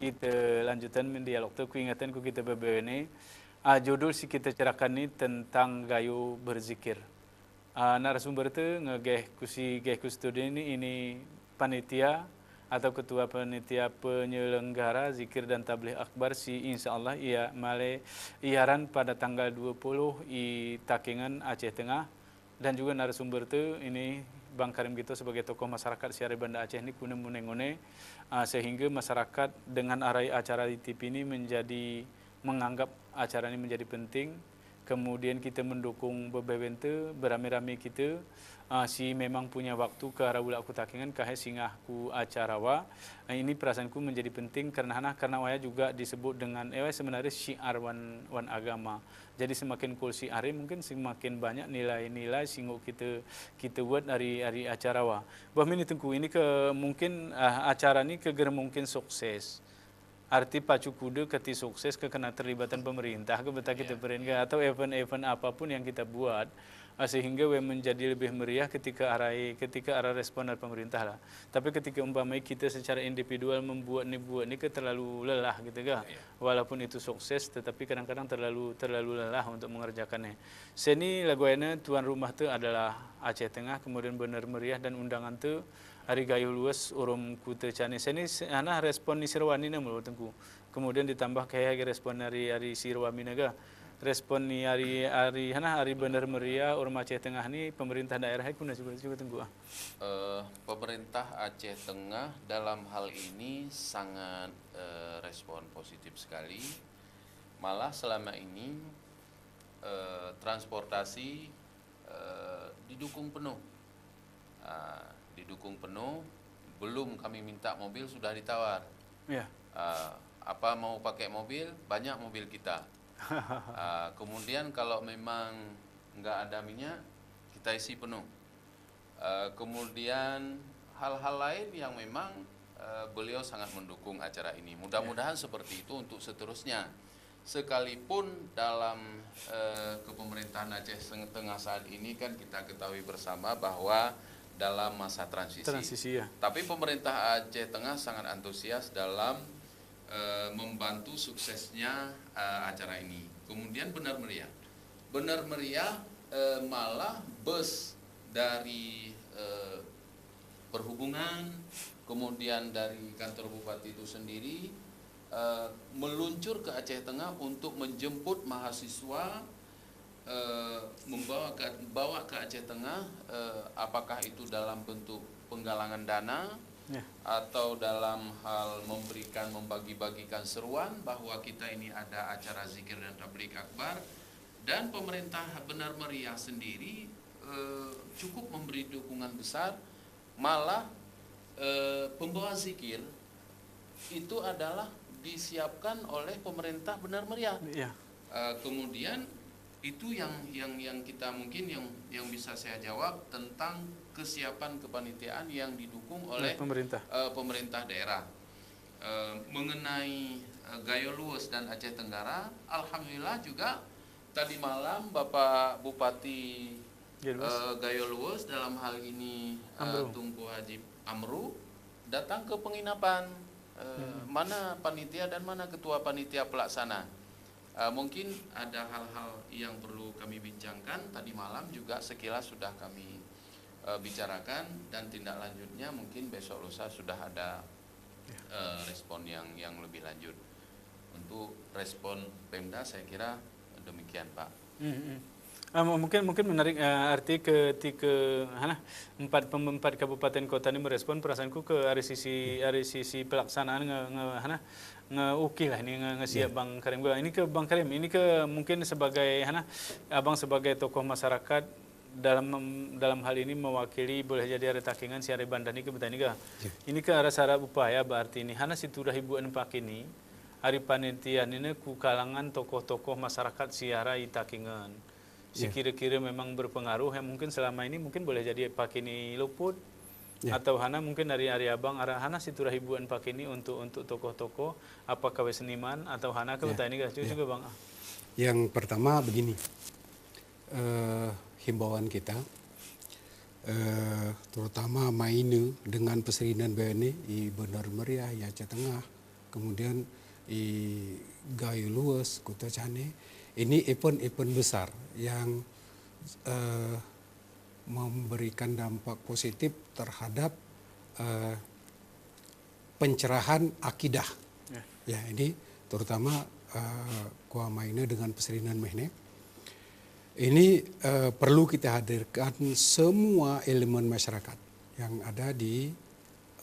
kita lanjutan mendialog tu ku ingatan ku kita bebe ni judul si kita cerahkan ni tentang gayo berzikir. Narasumber tu ngegeh ku si geh ku studi ini panitia atau ketua panitia penyelenggara zikir dan tabligh akbar si insyaallah ia male iaran pada tanggal 20 i Takengan Aceh Tengah. Dan juga narasumber tu ini Bang Karim Gito sebagai tokoh masyarakat Siari Banda Aceh ini kuna munengone sehingga masyarakat dengan arai acara di TV ini menganggap acara ini menjadi penting. Kemudian kita mendukung bebente beramai-ramai kita si memang punya waktu ke arah ulak ku Takengan kahe singah ku acara wa. Ini perasaanku menjadi penting karena waya juga disebut dengan sebenarnya syiar wan agama. Jadi semakin kul syiar mungkin semakin banyak nilai-nilai singgo kita buat dari acara wa. Bah ini tengku ini ke mungkin acara ini keger mungkin sukses. Arti pacu kuda keti sukses kena terlibatan pemerintah ke betah kita perintah atau event-event apapun yang kita buat sehingga menjadi lebih meriah ketika arah respon dari pemerintah lah. Tapi ketika umpamai kita secara individual membuat ni terlalu lelah gitu kan. Walaupun itu sukses tetapi kadang-kadang terlalu lelah untuk mengerjakannya. Seni lagunya tuan rumah tu adalah Aceh Tengah, kemudian benar meriah dan undangan tu hari gayo luas urum kute cane seni respon ni Sirwani na mulu tengku. Kemudian ditambah kayak respon hari Sirwami naga. Respon ni hari benar meriah urum Aceh Tengah ni pemerintah daerah kuna juga tengku. Pemerintah Aceh Tengah dalam hal ini sangat respon positif sekali. Malah selama ini transportasi didukung penuh. Didukung penuh, belum kami minta mobil sudah ditawar. Ya. Apa mau pakai mobil, banyak mobil kita. Kemudian kalau memang nggak ada minyak, kita isi penuh. Kemudian hal-hal lain yang memang beliau sangat mendukung acara ini. Mudah-mudahan seperti itu untuk seterusnya. Sekalipun dalam kepemerintahan Aceh Tengah saat ini kan kita ketahui bersama bahwa dalam masa transisi ya. Tapi pemerintah Aceh Tengah sangat antusias dalam membantu suksesnya acara ini. Kemudian benar meriah malah bus dari perhubungan, kemudian dari kantor bupati itu sendiri meluncur ke Aceh Tengah untuk menjemput mahasiswa, bawa ke Aceh Tengah, apakah itu dalam bentuk penggalangan dana atau dalam hal membagi-bagikan seruan bahwa kita ini ada acara zikir dan tabligh akbar. Dan pemerintah benar meriah sendiri cukup memberi dukungan besar. Malah pembawa zikir itu adalah disiapkan oleh pemerintah benar meriah. Kemudian itu yang kita mungkin yang bisa saya jawab tentang kesiapan kepanitiaan yang didukung oleh pemerintah daerah. Mengenai Gayo Luwes dan Aceh Tenggara, alhamdulillah juga tadi malam Bapak Bupati Gayo Luwes dalam hal ini Tunku Haji Amru datang ke penginapan. Mana panitia dan mana ketua panitia pelaksana. Mungkin ada hal-hal yang perlu kami bincangkan. Tadi malam juga sekilas sudah kami bicarakan, dan tindak lanjutnya mungkin besok lusa sudah ada respon yang lebih lanjut. Untuk respon Pemda saya kira demikian, Pak. Mungkin menarik arti ketika empat kabupaten kota ini merespon, perasaanku ke dari sisi pelaksanaan ukil lah ini ngesiap Bang Karim. Ini ke Bang Karim, ini ke mungkin sebagai abang sebagai tokoh masyarakat dalam hal ini mewakili boleh jadi ada Takengan Siari Bandani ke betani ga. Ini ke arah sarap upaya berarti ini situ dah hibuan pak ini hari panitian ini ku kalangan tokoh-tokoh masyarakat Siarai Takengan. Kira-kira memang berpengaruh yang mungkin selama ini mungkin boleh jadi pak ini luput atau mungkin dari abang arah situ hibuan pak ini untuk tokoh-tokoh apakah seniman atau ke betani ga juga Bang. Yang pertama begini, himbauan kita terutama mainu dengan peserinan BNI benar meriah ya Aceh Tengah kemudian i Gayo Luas, Kota Cane, ini event-event besar yang memberikan dampak positif terhadap pencerahan akidah. Ya, ini terutama Kua Maina dengan Peserinan Mehne. Ini perlu kita hadirkan semua elemen masyarakat yang ada di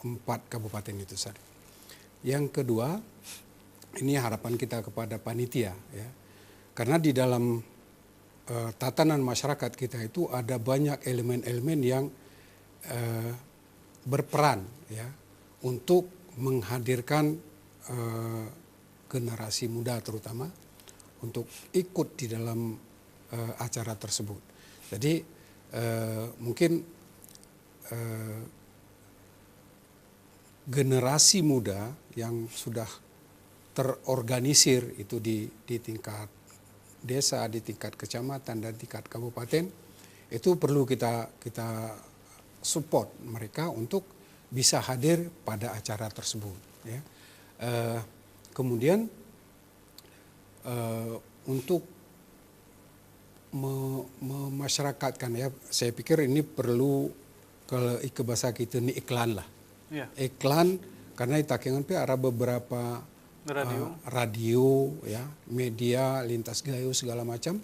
4 kabupaten itu tadi. Yang kedua, ini harapan kita kepada panitia, ya, karena di dalam tatanan masyarakat kita itu ada banyak elemen-elemen yang berperan, ya, untuk menghadirkan generasi muda terutama untuk ikut di dalam acara tersebut. Jadi mungkin generasi muda yang sudah terorganisir itu di tingkat desa, di tingkat kecamatan dan tingkat kabupaten, itu perlu kita support mereka untuk bisa hadir pada acara tersebut. Ya. Kemudian untuk memasyarakatkan, ya, saya pikir ini perlu kalau ke bahasa kita ini iklan lah. Ya. Iklan karena di Takengon ada beberapa radio, ya, media, lintas gayo segala macam.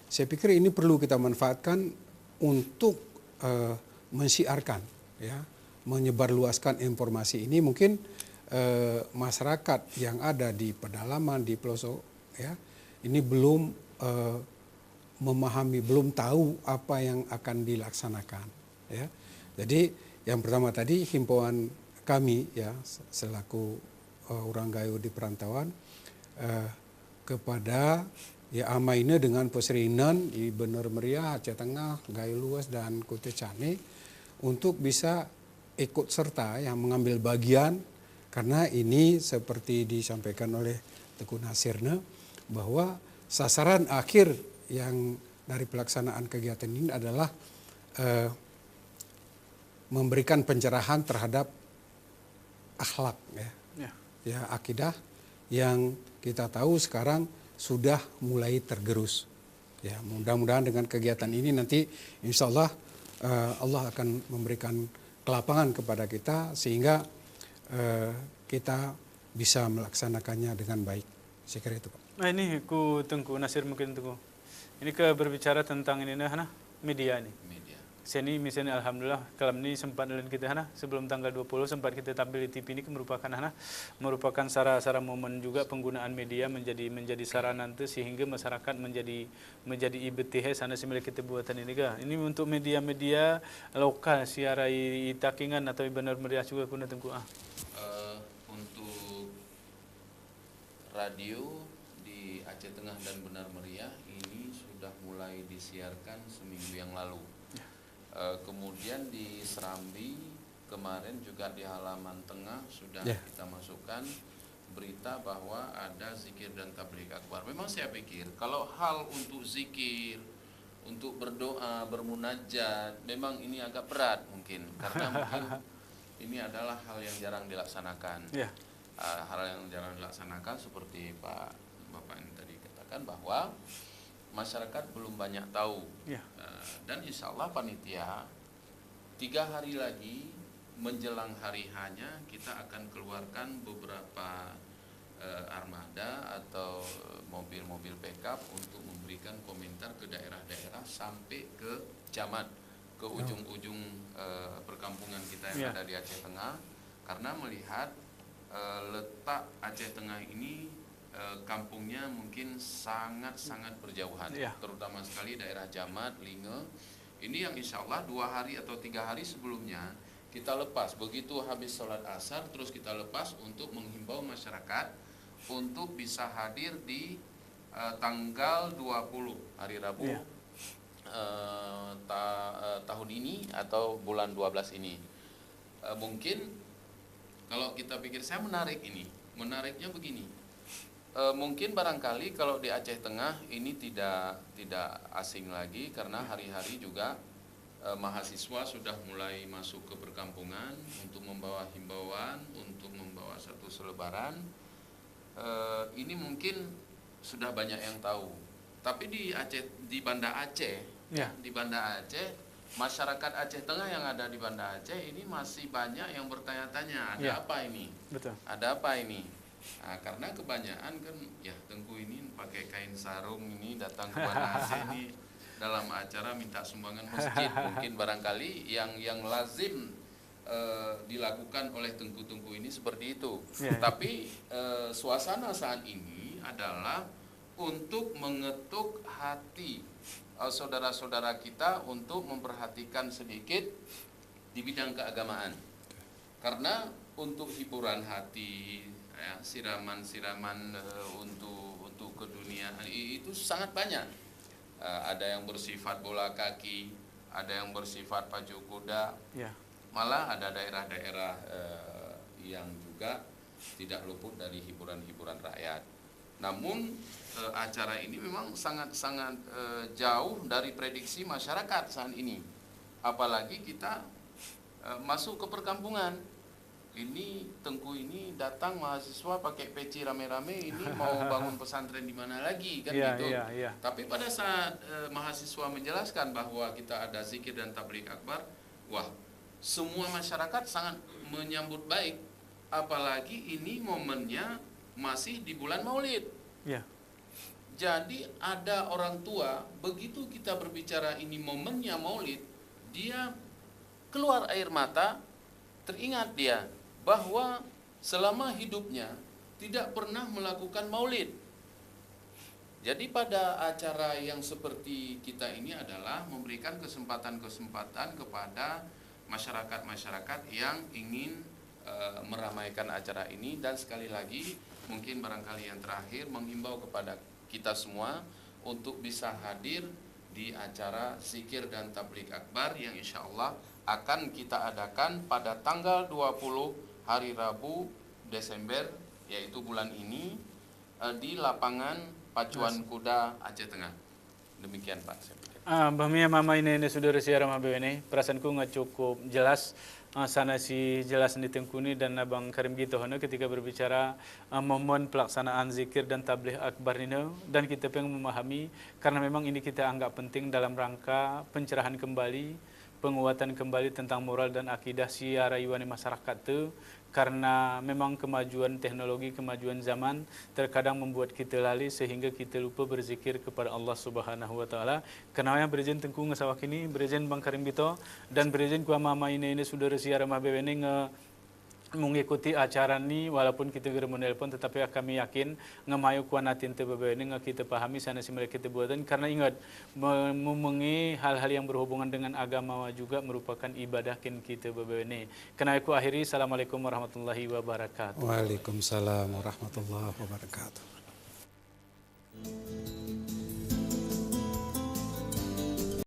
Saya pikir ini perlu kita manfaatkan untuk mensiarkan, ya, menyebarluaskan informasi ini. Mungkin masyarakat yang ada di pedalaman, di pelosok, ya, ini belum memahami, belum tahu apa yang akan dilaksanakan, ya. Jadi yang pertama tadi himbauan kami, ya, selaku orang Gayo di perantauan kepada, ya, Amaina dengan Peserinan di Bener Meriah, Aceh Tengah, Gayo Luas dan Kota Cane untuk bisa ikut serta, yang mengambil bagian, karena ini seperti disampaikan oleh Teguh Nasirna bahwa sasaran akhir yang dari pelaksanaan kegiatan ini adalah memberikan pencerahan terhadap akhlak, ya, akidah yang kita tahu sekarang sudah mulai tergerus. Ya, mudah-mudahan dengan kegiatan ini nanti insya Allah Allah akan memberikan kelapangan kepada kita sehingga kita bisa melaksanakannya dengan baik. Saya kira itu, Pak. Nah, ini ku Tengku Nasir mungkin Tengku. Ini berbicara tentang ini media nih. Media. Sini misalnya alhamdulillah kalam ini sempat nelen kita sebelum tanggal 20 sempat kita tampil di TV ini merupakan sarana momen juga penggunaan media menjadi sarana itu sehingga masyarakat menjadi IBTH sana sih kita buatan ini kah. Ini untuk media-media lokal siarai Takengan atau Bener Meriah juga kuna Tengku untuk radio di Aceh Tengah dan Benar Meriah ini sudah mulai disiarkan seminggu yang lalu. Kemudian di Serambi kemarin juga di halaman tengah sudah kita masukkan berita bahwa ada zikir dan tabligh akbar. Memang saya pikir kalau hal untuk zikir, untuk berdoa, bermunajat, memang ini agak berat mungkin karena mungkin ini adalah hal yang jarang dilaksanakan. Hal yang jarang dilaksanakan seperti Bapak yang tadi katakan bahwa masyarakat belum banyak tahu. Dan insya Allah panitia 3 hari lagi menjelang hari hanya kita akan keluarkan beberapa armada atau mobil-mobil backup untuk memberikan komentar ke daerah-daerah sampai ke camat, ke ujung-ujung perkampungan kita yang ada di Aceh Tengah, karena melihat letak Aceh Tengah ini kampungnya mungkin sangat-sangat berjauhan, terutama sekali daerah Jamat, Linge. Ini yang insya Allah 2 hari atau 3 hari sebelumnya kita lepas. Begitu habis sholat asar terus kita lepas untuk menghimbau masyarakat untuk bisa hadir di tanggal 20 hari Rabu tahun ini atau bulan 12 ini. Mungkin kalau kita pikir saya menariknya begini. Mungkin barangkali kalau di Aceh Tengah ini tidak asing lagi karena hari-hari juga mahasiswa sudah mulai masuk ke perkampungan untuk membawa himbauan, untuk membawa satu selebaran ini mungkin sudah banyak yang tahu. Tapi di Aceh, di Banda Aceh, di Banda Aceh, masyarakat Aceh Tengah yang ada di Banda Aceh ini masih banyak yang bertanya-tanya, ada apa ini? Betul. Ada apa ini? Nah, karena kebanyakan kan ya Tengku ini pakai kain sarung ini datang ke Banda Aceh ini dalam acara minta sumbangan masjid. Mungkin barangkali yang lazim dilakukan oleh tengku-tengku ini seperti itu. Tapi suasana saat ini adalah untuk mengetuk hati saudara-saudara kita untuk memperhatikan sedikit di bidang keagamaan. Karena untuk hiburan hati, ya, siraman-siraman untuk keduniaan itu sangat banyak. Ada yang bersifat bola kaki, ada yang bersifat pacu kuda. Malah ada daerah-daerah yang juga tidak luput dari hiburan-hiburan rakyat. Namun acara ini memang sangat-sangat jauh dari prediksi masyarakat saat ini. Apalagi kita masuk ke perkampungan. Ini Tengku ini datang mahasiswa pakai peci rame-rame, ini mau bangun pesantren di mana lagi kan gitu. Tapi pada saat mahasiswa menjelaskan bahwa kita ada zikir dan tabligh akbar, wah, semua masyarakat sangat menyambut baik. Apalagi ini momennya masih di bulan Maulid. Jadi ada orang tua, begitu kita berbicara ini momennya Maulid, dia keluar air mata, teringat dia bahwa selama hidupnya tidak pernah melakukan Maulid. Jadi pada acara yang seperti kita ini adalah memberikan kesempatan-kesempatan kepada masyarakat-masyarakat yang ingin meramaikan acara ini. Dan sekali lagi mungkin barangkali yang terakhir menghimbau kepada kita semua untuk bisa hadir di acara zikir dan tabligh akbar yang insya Allah akan kita adakan pada tanggal 20 hari Rabu Desember, yaitu bulan ini, di lapangan Pacuan Kuda Aceh Tengah. Demikian Pak. Mbah Mia mama ini saudara siaran ini perasaanku nggak cukup jelas sana si jelas di Tengku ini dan Abang Karim gitu ketika berbicara momen pelaksanaan zikir dan tabligh akbar ini, dan kita pengen memahami karena memang ini kita anggap penting dalam rangka pencerahan kembali, penguatan kembali tentang moral dan akidah si rayuan masyarakat itu. Karena memang kemajuan teknologi, kemajuan zaman terkadang membuat kita lalai sehingga kita lupa berzikir kepada Allah Subhanahu wa taala. Karena yang berizin Tengku ngesawak ini, berizin Bang Karim Bito dan berizin ku mama ini saudara siaran mah ini mengikuti acara ini walaupun kita geus menelpon, tetapi kami yakin ngamayu kuanatin teu ini kita pahami sana si mereka kita buatan, karena ingat memengi hal-hal yang berhubungan dengan agama juga merupakan ibadah kita ini. Karena aku akhiri, assalamualaikum warahmatullahi wabarakatuh. Waalaikumsalam warahmatullahi wabarakatuh.